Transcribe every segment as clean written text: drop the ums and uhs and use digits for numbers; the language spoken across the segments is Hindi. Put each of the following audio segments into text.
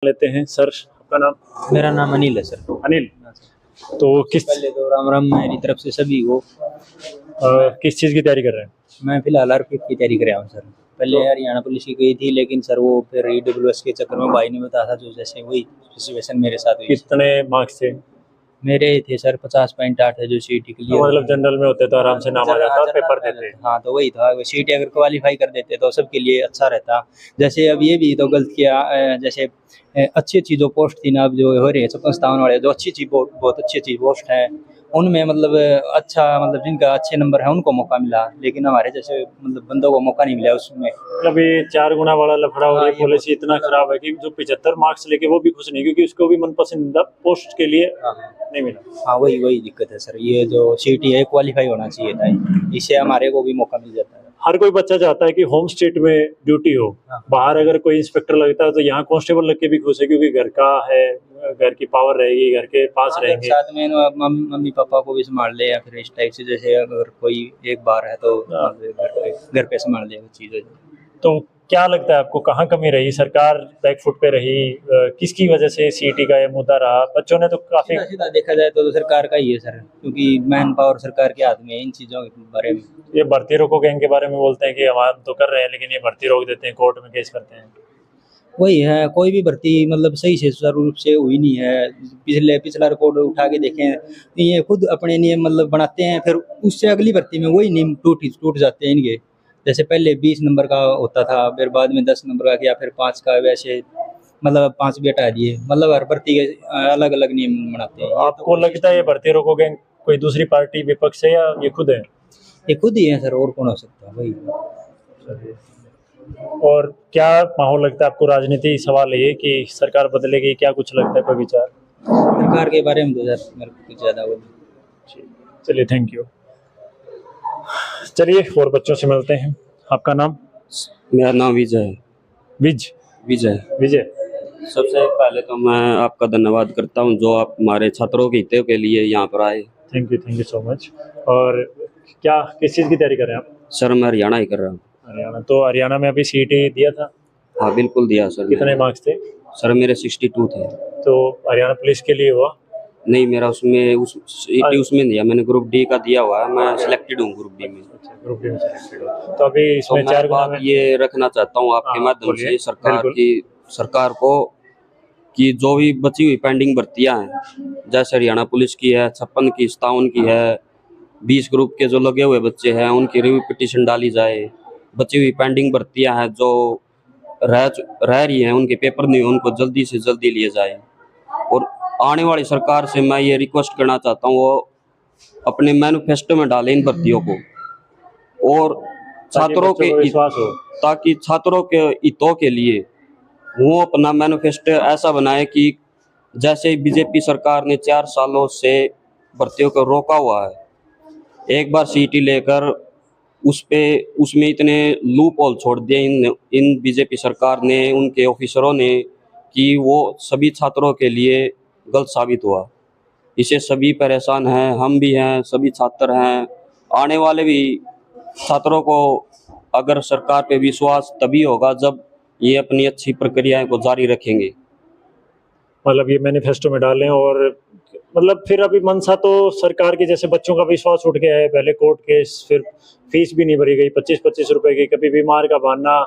लेते हैं। सर, आपका नाम? मेरा नाम अनिल है सर। अनिल, तो पहले तो राम राम मेरी तरफ से सभी को। किस चीज़ की तैयारी कर रहे हैं? मैं फिलहाल आरपीएफ की तैयारी कर रहा हूँ सर। पहले हरियाणा पुलिस की गई थी, लेकिन सर वो फिर ईडब्ल्यूएस के चक्कर में भाई ने बताया था, जो जैसे वही सिचुएशन मेरे साथ हुई। कितने मार्क्स थे? मेरे थे सर 50.8 है, जो सीईटी के लिए। मतलब जनरल में होते तो आराम से नाम आ जाता और पेपर देते। हाँ, तो वही था, सीईटी अगर क्वालिफाई कर देते तो सबके लिए अच्छा रहता। जैसे अब ये भी तो गलत किया, जैसे अच्छी अच्छी जो पोस्ट थी ना, अब जो हो रही है 57 वाले, जो अच्छी अच्छी बहुत अच्छी अच्छी पोस्ट है, उनमें मतलब अच्छा, मतलब जिनका अच्छे नंबर है उनको मौका मिला, लेकिन हमारे जैसे मतलब बंदों को मौका नहीं मिला उसमें। अभी 4 गुना वाला लफड़ा और ये ये पॉलिसी इतना खराब है कि जो 75 मार्क्स लेके वो भी खुश नहीं, क्योंकि उसको भी मनपसंदीदा पोस्ट के लिए नहीं मिला। हाँ, वही वही दिक्कत है सर। ये जो सीईटी है क्वालिफाई होना चाहिए था, इससे हमारे को भी मौका मिल जाता है। हर कोई बच्चा चाहता है कि होम स्टेट में ड्यूटी हो। बाहर अगर कोई इंस्पेक्टर लगता है तो यहाँ कांस्टेबल लग के भी खुश है, क्योंकि घर का है, घर की पावर रहेगी, घर के पास रहेंगे, साथ में ना मम्मी पापा को भी संभाल ले, या फिर इस टाइप से, जैसे अगर कोई एक बार है तो घर पे संभाल ले वो चीज़ें। तो क्या लगता है आपको, कहाँ कमी रही? सरकार बैकफुट पे रही? किसकी वजह से सीईटी का ये मुद्दा रहा? बच्चों ने तो काफी सीधा देखा जाए तो सरकार का ही है सर, क्योंकि मैन पावर सरकार के हाथ में है इन चीज़ों के बारे में। ये भर्ती रोको गैंग के बारे में बोलते हैं कि हम तो कर रहे हैं, लेकिन ये भर्ती रोक देते हैं, कोर्ट में केस करते हैं। वही है, कोई भी भर्ती मतलब सही से सुचारू रूप से हुई नहीं है। पिछला रिकॉर्ड उठा के देखें, ये खुद अपने नियम मतलब बनाते हैं, फिर उससे अगली भर्ती में वही नियम टूट जाते हैं इनके। जैसे पहले 20 नंबर का होता था, फिर बाद में 10 नंबर का किया, फिर 5 का, वैसे मतलब 5 भी हटा दिए। मतलब हर भर्ती के अलग अलग नियम बनाते हैं। आपको लगता है ये भर्ती रोको गैंग कोई दूसरी पार्टी विपक्ष है या ये खुद है? ये खुद ही है सर, और कौन हो सकता है? वही। और क्या माहौल लगता है आपको? राजनीति सवाल है ये कि सरकार बदलेगी, क्या कुछ लगता है, कोई विचार? सरकार के बारे में तो सर मेरे को कुछ ज़्यादा वो नहीं। चलिए, थैंक यू। चलिए और बच्चों से मिलते हैं। आपका नाम? मेरा नाम विजय है। विजय? विजय, सबसे पहले तो मैं आपका धन्यवाद करता हूं, जो आप हमारे छात्रों के हितों के लिए यहाँ पर आए। Thank you so much. और क्या, किस चीज़ की तैयारी कर रहे हैं आप? सर मैं हरियाणा ही कर रहा हूँ। हरियाणा? तो हरियाणा में अभी सीईटी दिया था? हाँ बिल्कुल दिया सर। कितने मार्क्स थे? सर मेरे 62 थे। तो हरियाणा पुलिस के लिए हुआ? नहीं, मेरा उसमें दिया, मैंने ग्रुप डी का दिया हुआ है, मैं सिलेक्टेड हूँ ग्रुप डी में। अच्छा, ग्रुप डी में सिलेक्टेड हो। तो अभी इसमें तो 4 मैं गुना बात ये रखना चाहता हूँ आपके माध्यम से सरकार को, कि जो भी बची हुई पेंडिंग भर्तियां हैं, जैसे हरियाणा पुलिस की है 56 की, 57 की है, 20 ग्रुप के जो लगे हुए बच्चे हैं उनकी रिव्यू पिटीशन डाली जाए। बची हुई पेंडिंग भर्तियां हैं जो रह रही हैं, उनके पेपर नहीं, उनको जल्दी से जल्दी लिए जाए। और आने वाली सरकार से मैं ये रिक्वेस्ट करना चाहता हूँ, वो अपने मैनिफेस्टो में डालें इन भर्तियों को, और छात्रों के विश्वास हो, ताकि छात्रों के हितों के लिए वो अपना मैनिफेस्टो ऐसा बनाए कि जैसे बीजेपी सरकार ने 4 सालों से भर्तियों को रोका हुआ है, एक बार सीईटी लेकर उसमें इतने लूप होल छोड़ दिए इन बीजेपी सरकार ने, उनके ऑफिसरों ने, कि वो सभी छात्रों के लिए गलत साबित हुआ। इसे सभी परेशान हैं, हम भी हैं, सभी छात्र हैं। आने वाले भी छात्रों को अगर सरकार पे विश्वास तभी होगा जब ये अपनी अच्छी प्रक्रियाएं को जारी रखेंगे। मतलब ये मैनिफेस्टो में डालें। और मतलब फिर अभी मनसा तो सरकार के, जैसे बच्चों का विश्वास उठ गया है, पहले कोर्ट केस, फिर फीस भी नहीं भरी गई 25-25 रुपए की, कभी बीमार का बहाना,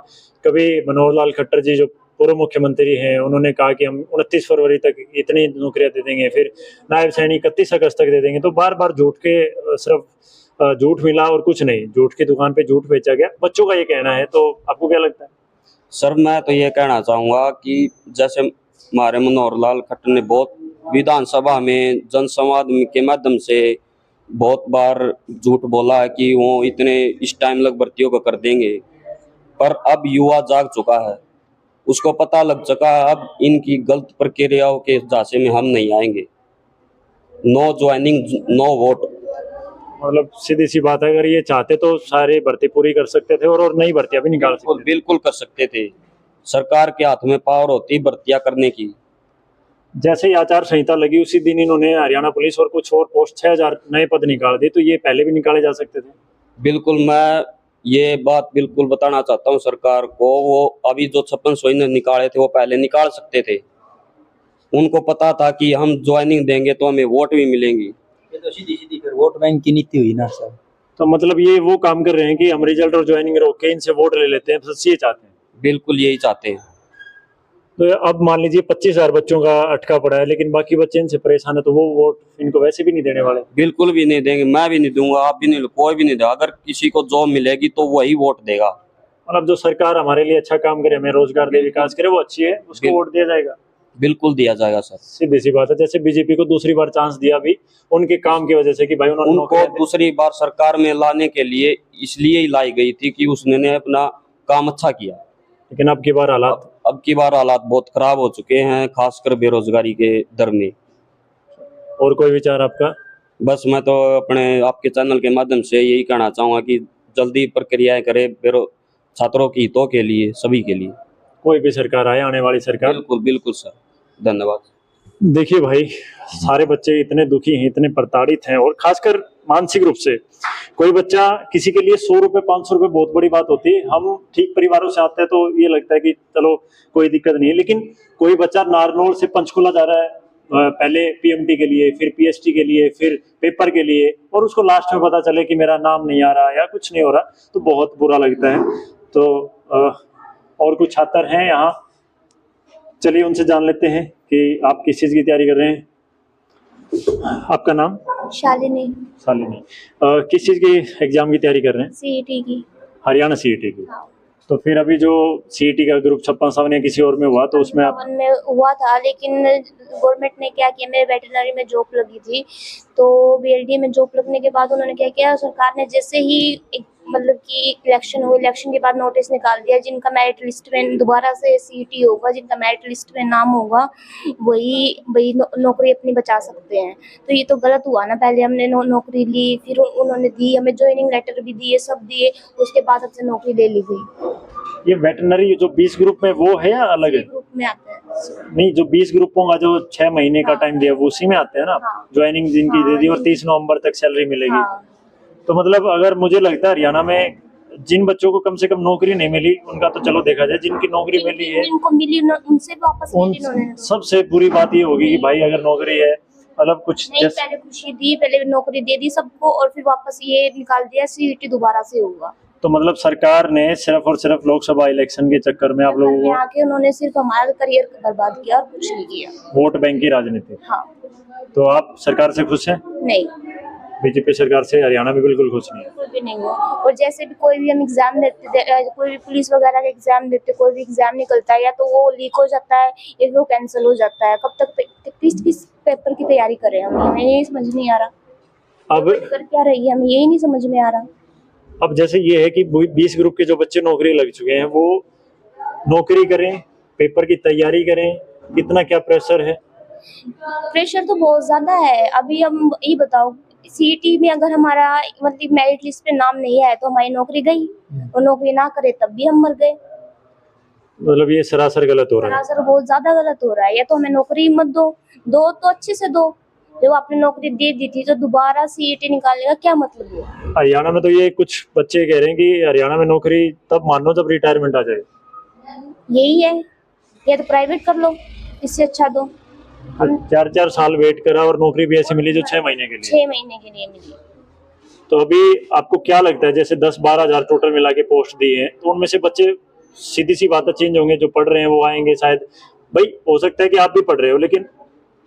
कभी मनोहर लाल खट्टर जी जो पूर्व मुख्यमंत्री हैं उन्होंने कहा कि हम 29 फरवरी तक इतनी नौकरियां दे देंगे, फिर नायब सैनिक 31 अगस्त तक दे देंगे। तो बार बार झूठ के, सिर्फ झूठ मिला और कुछ नहीं, झूठ की दुकान पे झूठ बेचा गया, बच्चों का ये कहना है। तो आपको क्या लगता है? सर मैं तो ये कहना चाहूँगा कि जैसे हमारे मनोहर लाल खट्टर ने बहुत विधानसभा में जनसंवाद के माध्यम से बहुत बार झूठ बोला है कि वो इतने इस टाइम लग भर्तियों को कर देंगे, पर अब युवा जाग चुका है, उसको पता लग चुका है अब इनकी गलत प्रक्रियाओं के झांसे में हम नहीं आएंगे। No joining no vote. मतलब सीधी सी बात है, अगर ये चाहते तो सारी भर्ती पूरी कर सकते थे और नई भर्तियां भी निकाल सकते थे। बिल्कुल कर सकते थे, सरकार के हाथ में पावर होती भर्तियां करने की। जैसे ही आचार संहिता लगी उसी दिन इन्होंने हरियाणा पुलिस और कुछ और पोस्ट 6000 नए पद निकाल दिए, तो ये पहले भी निकाले जा सकते थे। बिल्कुल, मैं ये बात बिल्कुल बताना चाहता हूँ सरकार को, वो अभी जो 5600 निकाले थे वो पहले निकाल सकते थे, उनको पता था कि हम ज्वाइनिंग देंगे तो हमें वोट भी मिलेंगी। ये तो सीधी सीधी फिर वोट बैंक की नीति हुई ना सर। तो मतलब ये वो काम कर रहे हैं कि हम रिजल्ट और ज्वाइनिंग रोक के इनसे वोट ले लेते हैं, बस ये चाहते हैं। बिल्कुल यही चाहते हैं। तो अब मान लीजिए 25,000 बच्चों का अटका पड़ा है, लेकिन बाकी बच्चे इनसे परेशान है, तो वो वोट इनको वैसे भी नहीं देने वाले। बिल्कुल भी नहीं देंगे, मैं भी नहीं दूंगा, आप भी नहीं, कोई भी नहीं देगा। अगर किसी को जॉब मिलेगी तो वही वोट देगा। मतलब जो सरकार हमारे लिए अच्छा काम करे, हमें रोजगार दे, विकास करे, वो अच्छी है, उसको वोट दिया जाएगा। बिल्कुल दिया जाएगा सर। सीधी सी बात है। जैसे बीजेपी को दूसरी बार चांस दिया भी उनके काम की वजह से कि भाई उन्होंने उनको नौकरियां दी। दूसरी बार सरकार में लाने के लिए इसलिए ही लाई गई थी कि उसने अपना काम अच्छा किया। लेकिन अब की बार हालात, अब की बार हालात बहुत खराब हो चुके हैं, खासकर बेरोजगारी के दर में। और कोई विचार आपका? बस मैं तो अपने आपके चैनल के माध्यम से यही कहना चाहूँगा कि जल्दी प्रक्रियाएं करे छात्रों की हितों के लिए, सभी के लिए। कोई भी सरकार आए, आने वाली सरकार। बिल्कुल बिल्कुल सर, धन्यवाद। देखिए भाई, सारे बच्चे इतने दुखी हैं, इतने प्रताड़ित हैं, और खासकर मानसिक रूप से। कोई बच्चा, किसी के लिए 100 रुपए 500 रुपए बहुत बड़ी बात होती है। हम ठीक परिवारों से आते हैं तो ये लगता है कि चलो कोई दिक्कत नहीं है, लेकिन कोई बच्चा नारनौल से पंचकुला जा रहा है, पहले पीएमटी के लिए, फिर पीएचटी के लिए, फिर पेपर के लिए, और उसको लास्ट में पता चले कि मेरा नाम नहीं आ रहा या कुछ नहीं हो रहा, तो बहुत बुरा लगता है। तो और कुछ छात्र हैं यहाँ, चलिए उनसे जान लेते हैं कि आप किस चीज़ की तैयारी कर रहे हैं। आपका नाम? शालिनी। शालिनी। किस चीज़ की एग्जाम की तैयारी कर रहे हैं? सीईटी की। हरियाणा सीईटी की। हाँ। तो फिर अभी जो सीईटी का ग्रुप 56 या किसी और में हुआ, तो उसमें आप? 57 में हुआ था, लेकिन गवर्नमेंट ने क्या किया, मेरे वेटरनरी में जॉब लगी थी, तो बीएलडी में जॉब लगने के बाद उन्होंने क्या किया, सरकार ने जैसे ही मतलब कि इलेक्शन हुआ, इलेक्शन के बाद नोटिस निकाल दिया, जिनका मेरिट लिस्ट में दोबारा से सीईटी होगा, जिनका मेरिट लिस्ट में नाम होगा, वही नौकरी अपनी बचा सकते हैं। तो ये तो गलत हुआ ना। पहले हमने नौकरी ली, फिर उन्होंने दी, हमें ज्वाइनिंग लेटर भी दिए, सब दिए, उसके बाद हमसे नौकरी ले ली गई। ये वेटरनरी जो 20 ग्रुप में वो है या अलग है? ग्रुप में आता है। नहीं, जो 20 ग्रुपों का जो 6 महीने का टाइम दिया, वो उसी में आते हैं ना? हाँ। ज्वाइनिंग जिनकी दे दी और 30 नवंबर तक सैलरी मिलेगी। हाँ। तो मतलब अगर मुझे लगता है हरियाणा में जिन बच्चों को कम से कम नौकरी नहीं मिली, उनका तो चलो देखा जाए, जिनकी नौकरी मिली है, जिनको मिली उनसे वापस उन मिली उन्होंने। सबसे बुरी बात ये होगी कि भाई अगर नौकरी है, मतलब कुछ नहीं, पहले खुशी दी, पहले नौकरी दे दी सबको, और फिर वापस ये निकाल दिया सीईटी दोबारा से होगा। तो मतलब सरकार ने सिर्फ और सिर्फ लोकसभा इलेक्शन के चक्कर में आप लोगों को आके उन्होंने सिर्फ हमारा करियर बर्बाद किया और कुछ नहीं किया। वोट बैंक की राजनीति। हाँ। तो आप सरकार से खुश हैं? नहीं, बीजेपी सरकार से हरियाणा में बिल्कुल खुश नहीं है। बिल्कुल भी नहीं है। और जैसे भी कोई भी हम एग्जाम देते, कोई भी पुलिस वगैरह का एग्जाम देते, कोई भी एग्जाम निकलता है, या तो वो लीक हो जाता है या वो कैंसिल हो जाता है। कब तक किस पेपर की तैयारी करें हम, हमें यही समझ नहीं आ रहा। अब कर क्या रही है, हमें यही नहीं समझ में आ रहा। अब जैसे ये है कि 20 ग्रुप के जो बच्चे नौकरी लग चुके हैं, वो नौकरी करें, पेपर की तैयारी करें, कितना क्या प्रेशर है? प्रेशर तो बहुत ज्यादा है। अभी हम ये बताओ, सीईटी में अगर हमारा मतलब मेरिट लिस्ट पे नाम नहीं है तो हमारी नौकरी गई, और नौकरी ना करे तब भी हम मर गए। मतलब ये सरासर गलत हो रहा है। सरासर बहुत ज्यादा गलत हो रहा है। या तो हमें नौकरी मत दो तो अच्छे से दो। जब आपने नौकरी दे दी थी तो दोबारा सीईटी निकालने का क्या मतलब हुआ? हरियाणा में तो ये कुछ बच्चे कह रहे हैं कि हरियाणा में नौकरी तब मान लो जब रिटायरमेंट आ जाए। यही है, या तो प्राइवेट कर लो, इससे अच्छा दो। 4 साल वेट करा और नौकरी भी ऐसी मिली जो 6 महीने के लिए। 6 महीने के लिए मिली। तो अभी आपको क्या लगता है, जैसे 10-12 हजार टोटल मिला के पोस्ट दी है, तो उनमें से बच्चे, सीधी सी बात है, चेंज होंगे, जो पढ़ रहे हैं वो आएंगे शायद। भाई हो सकता है कि आप भी पढ़ रहे हो, लेकिन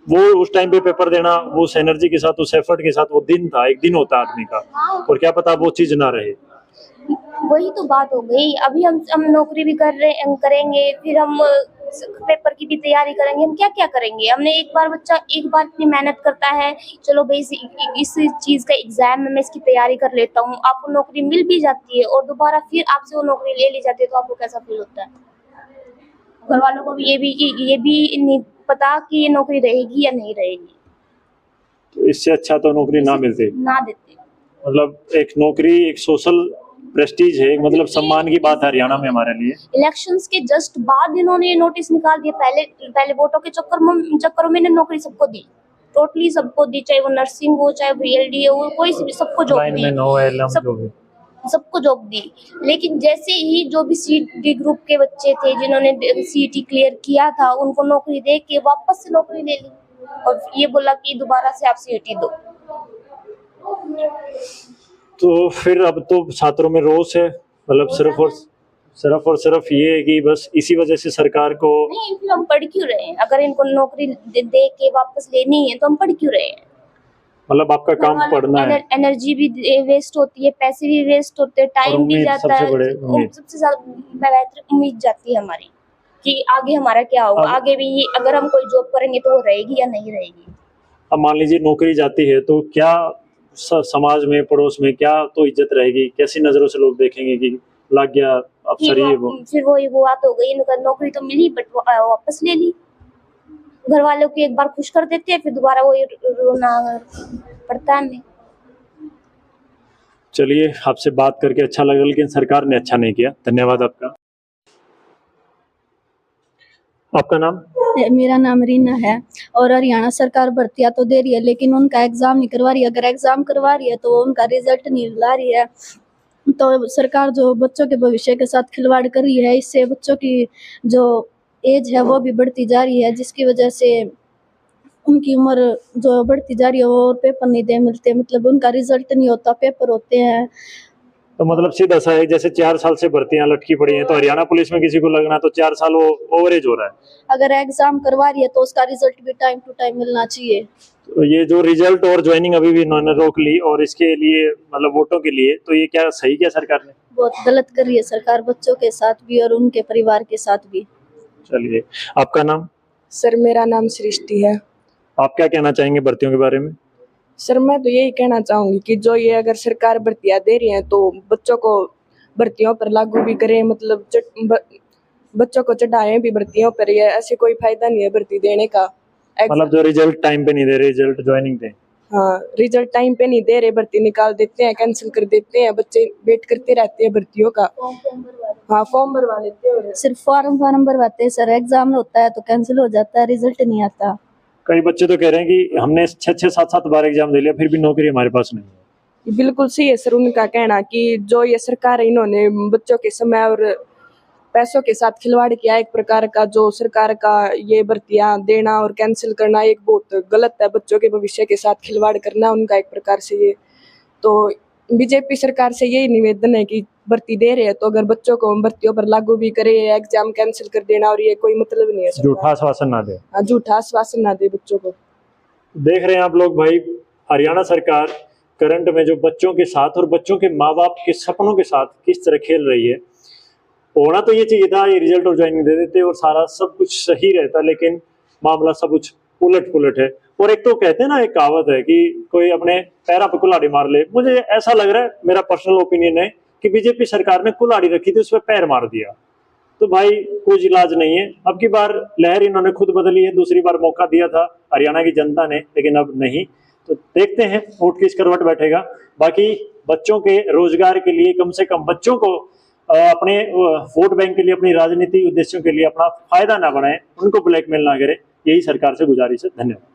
वो उस टाइम पे पेपर देना, वो उस एनर्जी के साथ, उस एफर्ट के साथ, वो दिन था, एक दिन होता है आदमी का, और क्या पता वो चीज ना रहे। वही तो बात हो गई। अभी हम नौकरी भी करेंगे, फिर हम पेपर की भी तैयारी करेंगे, हम क्या क्या करेंगे। हमने एक बार इतनी मेहनत करता है, चलो भाई इस चीज का एग्जाम में मैं इसकी तैयारी कर लेता हूँ, आपको नौकरी मिल भी जाती है, और दोबारा फिर आपसे वो नौकरी ले ली जाती है, तो आपको कैसा फील होता है? घर वालों को भी ये भी नहीं पता कि ये नौकरी रहेगी या नहीं रहेगी। तो इससे अच्छा तो नौकरी ना मिलती, ना देते। मतलब एक नौकरी एक सोशल प्रेस्टीज है, मतलब सम्मान की बात है हरियाणा में हमारे लिए। इलेक्शंस के जस्ट बाद इन्होंने नोटिस निकाल दिया। पहले वोटों के चक्करों में नौकरी सबको दी, टोटली सबको दी, चाहे वो नर्सिंग हो, चाहे वो बीएलडी हो, कोई सबको जॉब दी। सबको जॉब दी, लेकिन जैसे ही जो भी सी ग्रुप के बच्चे थे जिन्होंने सीईटी क्लियर किया था उनको नौकरी दे के वापस से नौकरी ले ली और ये बोला कि दोबारा से आप सीईटी दो। तो फिर अब तो छात्रों में रोष है, मतलब सिर्फ और सिर्फ ये है कि बस इसी वजह से सरकार को नहीं, फिर हम पढ़ क्यों रहे हैं? अगर इनको नौकरी दे के वापस लेनी है तो हम पढ़ क्यों रहे हैं? मतलब आपका काम पढ़ना है एनर्जी भी वेस्ट होती है, पैसे भी वेस्ट होते हैं, और टाइम भी उम्मीद जाता है। सबसे ज्यादा बेहतर उम्मीद जाती है हमारी कि आगे हमारा क्या होगा, आगे भी अगर हम कोई जॉब करेंगे तो वो रहेगी या नहीं रहेगी। अब मान लीजिए नौकरी जाती है तो क्या समाज में, पड़ोस में क्या तो इज्जत रहेगी, कैसी नजरों से लोग देखेंगे कि लग गया अफसर ही वो। फिर वो बात हो गई, नौकरी तो मिली बट वापस ले ली। घर वालों को एक बार खुश कर देते हैं, फिर दोबारा वही रोना पड़ता है हमें। चलिए, आपसे बात करके अच्छा लगा, लेकिन सरकार ने अच्छा नहीं किया। धन्यवाद आपका। आपका नाम? मेरा नाम रीना है और हरियाणा सरकार भर्तियां तो दे रही है लेकिन उनका एग्जाम नहीं करवा रही है। अगर एग्जाम करवा रही है तो उनका रिजल्ट नहीं ला रही है, तो सरकार जो बच्चों के भविष्य के साथ खिलवाड़ कर रही है, इससे बच्चों की जो एज है वो भी बढ़ती जा रही है, जिसकी वजह से उनकी उम्र जो बढ़ती जा रही है और पेपर नहीं दे मिलते, मतलब उनका रिजल्ट नहीं होता, पेपर होते हैं। तो मतलब सीधा सा है, जैसे 4 साल से भर्तियां लटकी पड़ी हैं, तो हरियाणा पुलिस में किसी को लगना तो 4 साल वो ओवरेज हो रहा है। अगर एग्जाम करवा रही है तो उसका रिजल्ट भी टाइम टू टाइम मिलना चाहिए। तो ये जो रिजल्ट और ज्वाइनिंग अभी भी इन्होंने रोक ली और इसके लिए मतलब वोटों के लिए, तो ये क्या सही किया सरकार ने? बहुत गलत कर रही है सरकार, बच्चों के साथ भी और उनके परिवार के साथ भी। चलिए, आपका नाम? सर मेरा नाम सृष्टि है। आप क्या कहना चाहेंगे भर्तियों के बारे में? सर मैं तो यही कहना चाहूँगी कि जो ये अगर सरकार भर्तियाँ दे रही हैं तो बच्चों को भर्तियों पर लागू भी करें, मतलब बच्चों को चढ़ाएं भी भर्तियों पर। ये ऐसे कोई फायदा नहीं है भर्ती देने का। मतलब जो रिजल्ट टाइम पे नहीं दे रहे, रिजल्ट ज्वाइनिंग दे। हाँ, रिजल्ट टाइम पे नहीं दे रहे, भर्ती निकाल देते हैं, कैंसिल कर देते हैं, बच्चे वेट करते रहते हैं भर्तियों का। हाँ, फॉर्म भरवा लेते हैं। सिर्फ फॉर्म भरवाते हैं सर, एग्जाम होता है तो कैंसिल हो जाता है, रिजल्ट नहीं आता। कई बच्चे तो कह रहे हैं कि हमने 6-6, 7-7 बार एग्जाम दे लिया फिर भी नौकरी हमारे पास नहीं है। बिल्कुल सही है सर उनका कहना कि जो ये सरकार है इन्होंने बच्चों के समय और पैसों के साथ खिलवाड़ किया एक प्रकार का। जो सरकार का ये भर्तियां देना और कैंसिल करना एक बहुत गलत है, बच्चों के भविष्य के साथ खिलवाड़ करना उनका एक प्रकार से। ये तो बीजेपी सरकार से यही निवेदन है कि भर्ती दे रहे हैं तो अगर बच्चों को भर्तियों पर लागू भी करे, एग्जाम कैंसिल कर देना और ये कोई मतलब नहीं है। झूठा आश्वासन ना दे। हाँ, झूठा आश्वासन ना दे बच्चों को। देख रहे हैं आप लोग भाई, हरियाणा सरकार करंट में जो बच्चों के साथ और बच्चों के माँ बाप के सपनों के साथ किस तरह खेल रही है। होना तो ये चाहिए था, ये रिजल्ट और ज्वाइनिंग दे देते और सारा सब कुछ सही रहता, लेकिन मामला सब कुछ उलट पुलट है। और एक तो कहते हैं ना, एक कहावत है कि कोई अपने पैरा पे कुल्हाड़ी मार ले। मुझे ऐसा लग रहा है, मेरा पर्सनल ओपिनियन है कि बीजेपी सरकार ने कुल्हाड़ी रखी थी, उस पर पैर मार दिया। तो भाई कुछ इलाज नहीं है। अब की बार लहर इन्होंने खुद बदली है, दूसरी बार मौका दिया था हरियाणा की जनता ने, लेकिन अब नहीं। तो देखते हैं वोट किस करवट बैठेगा। बाकी बच्चों के रोजगार के लिए, कम से कम बच्चों को अपने वोट बैंक के लिए, अपनी राजनीतिक उद्देश्यों के लिए अपना फायदा ना बनाएं, उनको ब्लैकमेल ना करें, यही सरकार से गुजारिश है। धन्यवाद।